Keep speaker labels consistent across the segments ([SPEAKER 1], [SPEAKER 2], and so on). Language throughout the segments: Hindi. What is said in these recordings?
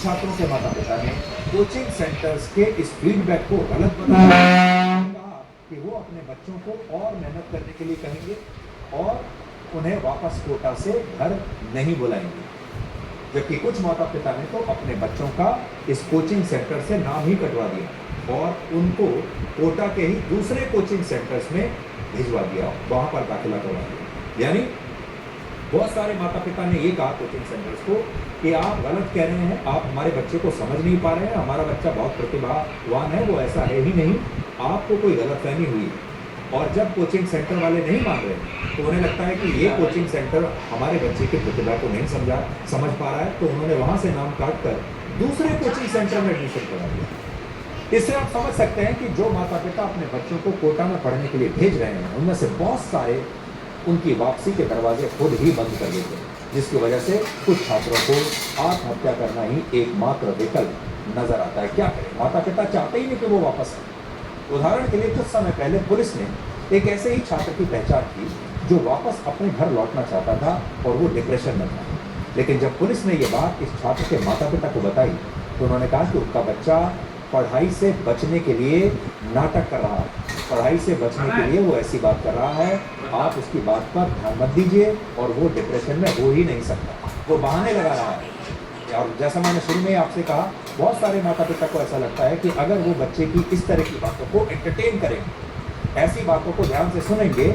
[SPEAKER 1] छात्रों के माता पिता ने कोचिंग सेंटर्स के इस फीडबैक को गलत बताया, कहा कि वो अपने बच्चों को और मेहनत करने के लिए कहेंगे और उन्हें वापस कोटा से घर नहीं बुलाएंगे। जबकि कुछ माता पिता ने तो अपने बच्चों का इस कोचिंग सेंटर से नाम ही कटवा दिया और उनको कोटा के ही दूसरे कोचिंग सेंटर्स में भिजवा दिया, वहां पर दाखिला करवा दिया। यानी बहुत सारे माता पिता ने ये कहा कोचिंग सेंटर्स को कि आप गलत कह रहे हैं, आप हमारे बच्चे को समझ नहीं पा रहे हैं, हमारा बच्चा बहुत प्रतिभावान है, वो ऐसा है ही नहीं, आपको कोई गलतफहमी हुई है। और जब कोचिंग सेंटर वाले नहीं मान रहे तो उन्हें लगता है कि ये कोचिंग सेंटर हमारे बच्चे की प्रतिभा को नहीं समझ पा रहा है, तो उन्होंने वहां से नाम काट कर दूसरे कोचिंग सेंटर में एडमिशन करा दिया। इससे आप समझ सकते हैं कि जो माता पिता अपने बच्चों को कोटा में पढ़ने के लिए भेज रहे हैं उनमें से बहुत सारे उनकी वापसी के दरवाजे खुद ही बंद कर देते हैं, जिसकी वजह से कुछ छात्रों को आत्महत्या करना ही एकमात्र विकल्प नजर आता है। क्या करें, माता पिता चाहते ही नहीं कि वो वापस आए। उदाहरण के लिए कुछ समय पहले पुलिस ने एक ऐसे ही छात्र की पहचान की जो वापस अपने घर लौटना चाहता था और वो डिप्रेशन में था। लेकिन जब पुलिस ने ये बात इस छात्र के माता पिता को बताई तो उन्होंने कहा कि उनका बच्चा पढ़ाई से बचने के लिए नाटक कर रहा है, पढ़ाई से बचने के लिए वो ऐसी बात कर रहा है, आप उसकी बात पर ध्यान मत दीजिए और वो डिप्रेशन में हो ही नहीं सकता, वो बहाने लगा रहा है। और जैसा मैंने शुरू में आपसे कहा, बहुत सारे माता पिता को ऐसा लगता है कि अगर वो बच्चे की इस तरह की बातों को एंटरटेन करेंगे, ऐसी बातों को ध्यान से सुनेंगे,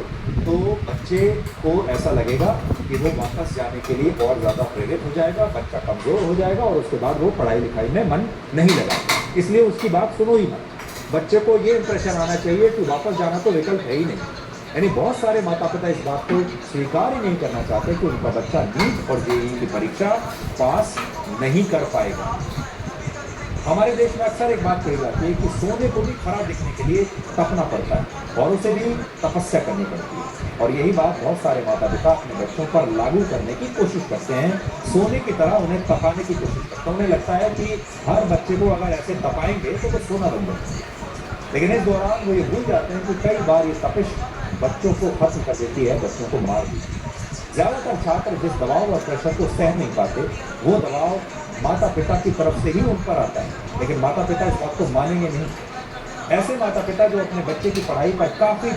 [SPEAKER 1] तो बच्चे को ऐसा लगेगा कि वो वापस जाने के लिए और ज़्यादा प्रेरित हो जाएगा, बच्चा कमज़ोर हो जाएगा और उसके बाद वो पढ़ाई लिखाई में मन नहीं लगाएगा। इसलिए उसकी बात सुनो ही मत। बच्चे को ये इंप्रेशन आना चाहिए कि वापस जाना तो विकल्प है ही नहीं। यानी बहुत सारे माता पिता इस बात को स्वीकार ही नहीं करना चाहते कि उनका बच्चा नीट और जेईई की परीक्षा पास नहीं कर पाएगा। हमारे देश में अक्सर एक बात कही जाती है कि सोने को भी खरा दिखने के लिए तपना पड़ता है और उसे भी तपस्या करनी पड़ती है। और यही बात बहुत सारे माता पिता अपने बच्चों पर लागू करने की कोशिश करते हैं, सोने की तरह उन्हें तपाने की कोशिश करते हैं। उन्हें लगता है कि हर बच्चे को अगर ऐसे तपाएंगे तो वो सोना बन जाएगा। लेकिन इस दौरान वो ये भूल जाते हैं कि कई बार ये तपिश बच्चों को खत्म कर देती है, बच्चों को मार देती है। ज़्यादातर छात्र जिस दबाव और प्रेशर को सह नहीं पाते, वो दबाव माता पिता की तरफ से ही उन पर आता है, लेकिन माता पिता इस बात को मानेंगे नहीं। ऐसे माता पिता जो अपने बच्चे की पढ़ाई पर काफ़ी